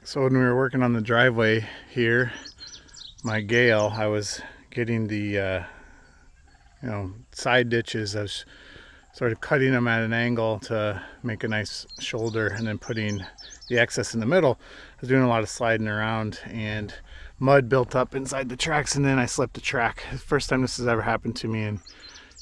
So when we were working on the driveway here, my Gehl, I was getting the side ditches. I was sort of cutting them at an angle to make a nice shoulder and then putting the excess in the middle. I was doing a lot of sliding around and mud built up inside the tracks, and then I slipped a track. First time this has ever happened to me in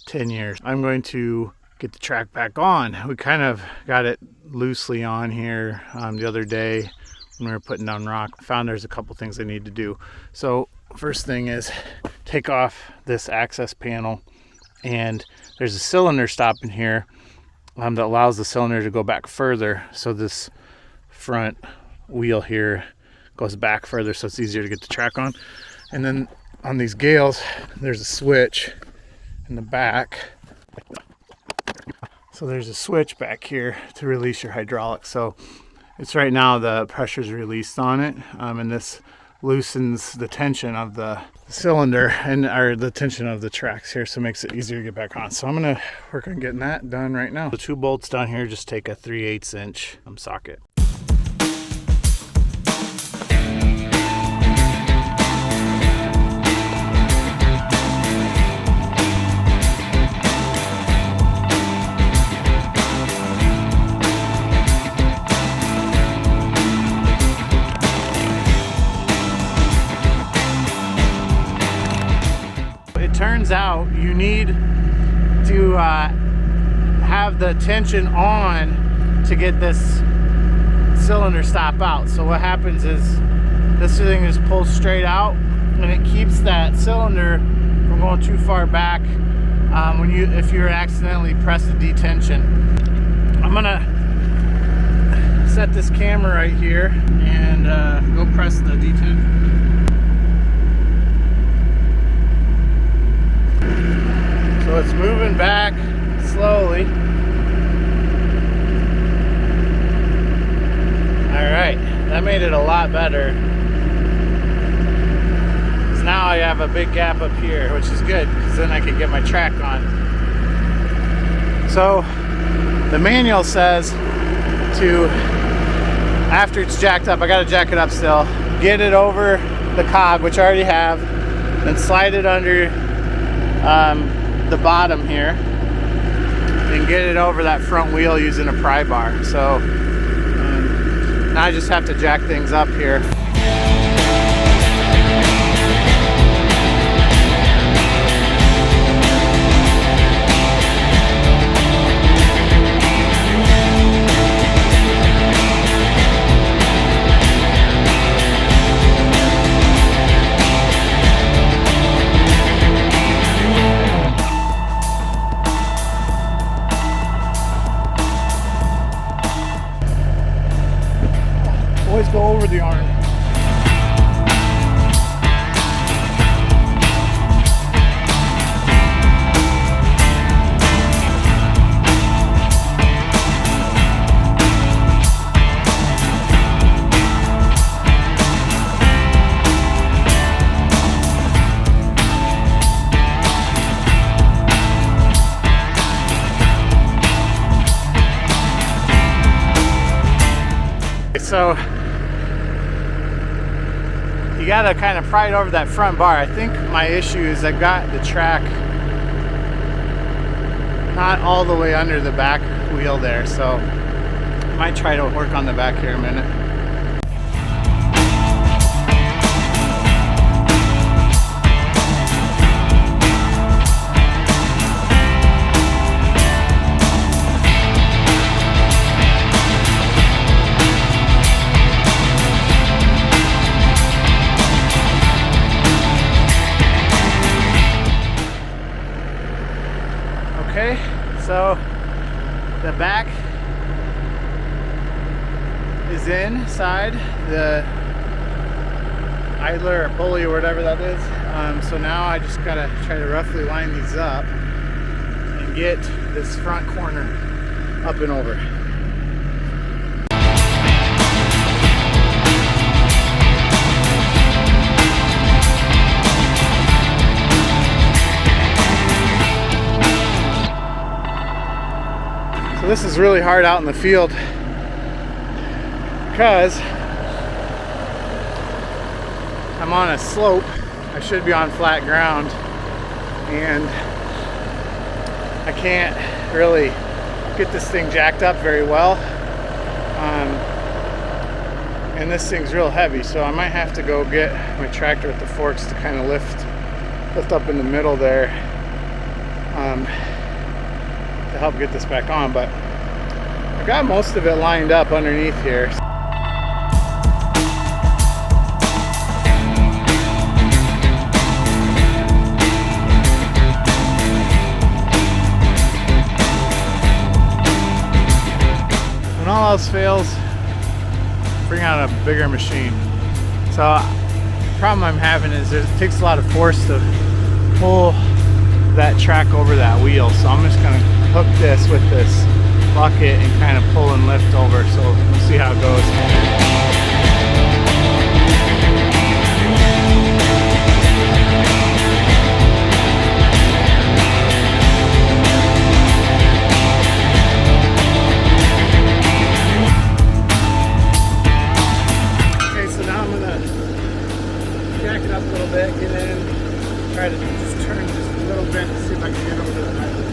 10 years. I'm going to get the track back on. We kind of got it loosely on here the other day when we were putting down rock. I found there's a couple things I need to do. So first thing is take off this access panel, and there's a cylinder stop in here that allows the cylinder to go back further. So this front wheel here goes back further, so it's easier to get the track on. And then on these Gehls, there's a switch in the back. So there's a switch back here to release your hydraulics. So it's right now the pressure's released on it, and this loosens the tension of the cylinder or the tension of the tracks here, so it makes it easier to get back on. So I'm gonna work on getting that done right now. The 2 bolts down here just take a 3/8 inch socket. Turns out you need to have the tension on to get this cylinder stop out. So what happens is this thing is pulled straight out, and it keeps that cylinder from going too far back if you accidentally press the detention. I'm gonna set this camera right here and go press the detention. So it's moving back slowly. Alright, that made it a lot better. Because now I have a big gap up here, which is good, because then I can get my track on. So the manual says to, after it's jacked up, I gotta jack it up still, get it over the cog, which I already have, then slide it under the bottom here and get it over that front wheel using a pry bar. So now I just have to jack things up here. Always go over the arm. So you gotta kind of pry it over that front bar. I think my issue is I got the track not all the way under the back wheel there, so I might try to work on the back here a minute. Okay, so the back is inside the idler or pulley or whatever that is. So now I just gotta try to roughly line these up and get this front corner up and over. So this is really hard out in the field because I'm on a slope. I should be on flat ground, and I can't really get this thing jacked up very well. And this thing's real heavy, so I might have to go get my tractor with the forks to kind of lift up in the middle there to help get this back on. But I got most of it lined up underneath here. When all else fails, bring out a bigger machine. So the problem I'm having is it takes a lot of force to pull that track over that wheel. So I'm just gonna hook this with this bucket and kind of pull and lift over. So we'll see how it goes. Try to just turn just a little bit to see if I can get over to the highway.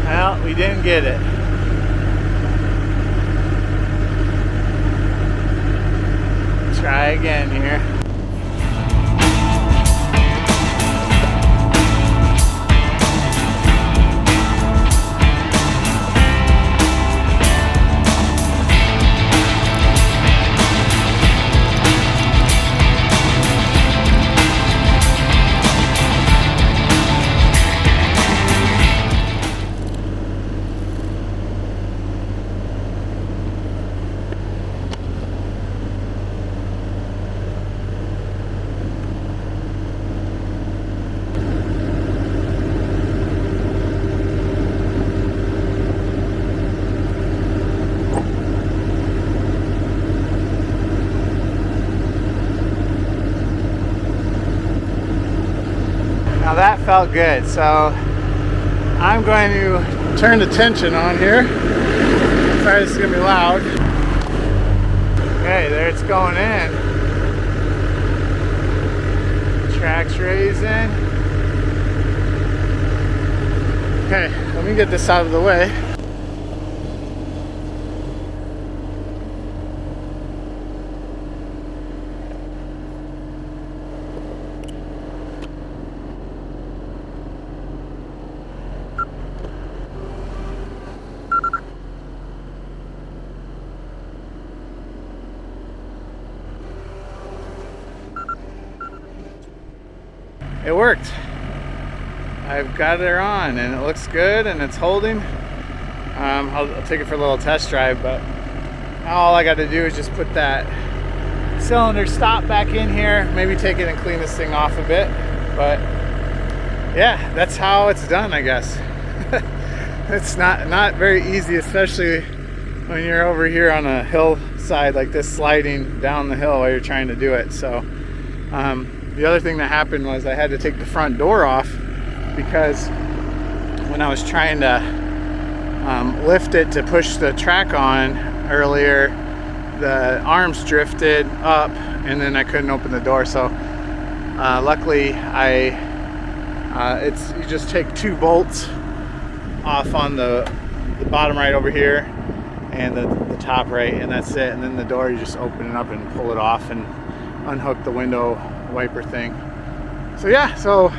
Well, we didn't get it. Try again here. Now that felt good, so I'm going to turn the tension on here. Sorry, this is gonna be loud. Okay, there it's going in. Track's raising. Okay, let me get this out of the way. It worked. I've got her on and it looks good and it's holding. I'll take it for a little test drive, but now all I got to do is just put that cylinder stop back in here, maybe take it and clean this thing off a bit. But yeah, that's how it's done, I guess. It's not very easy, especially when you're over here on a hillside like this, sliding down the hill while you're trying to do it. So the other thing that happened was I had to take the front door off because when I was trying to lift it to push the track on earlier, the arms drifted up and then I couldn't open the door. So luckily you just take 2 bolts off on the bottom right over here and the top right, and that's it. And then the door, you just open it up and pull it off and unhook the window wiper thing. So yeah, so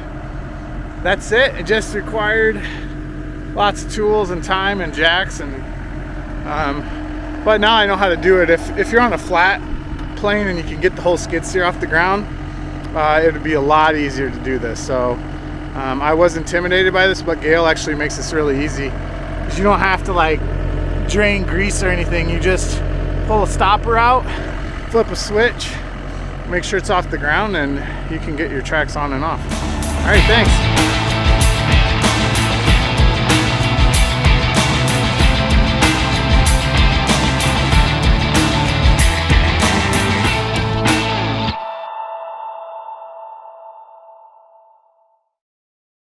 that's it. It just required lots of tools and time and jacks, and but now I know how to do it. If you're on a flat plane and you can get the whole skid steer off the ground, it would be a lot easier to do this. So I was intimidated by this, but Gehl actually makes this really easy because you don't have to like drain grease or anything. You just pull a stopper out, flip a switch, make sure it's off the ground, and you can get your tracks on and off. All right, thanks.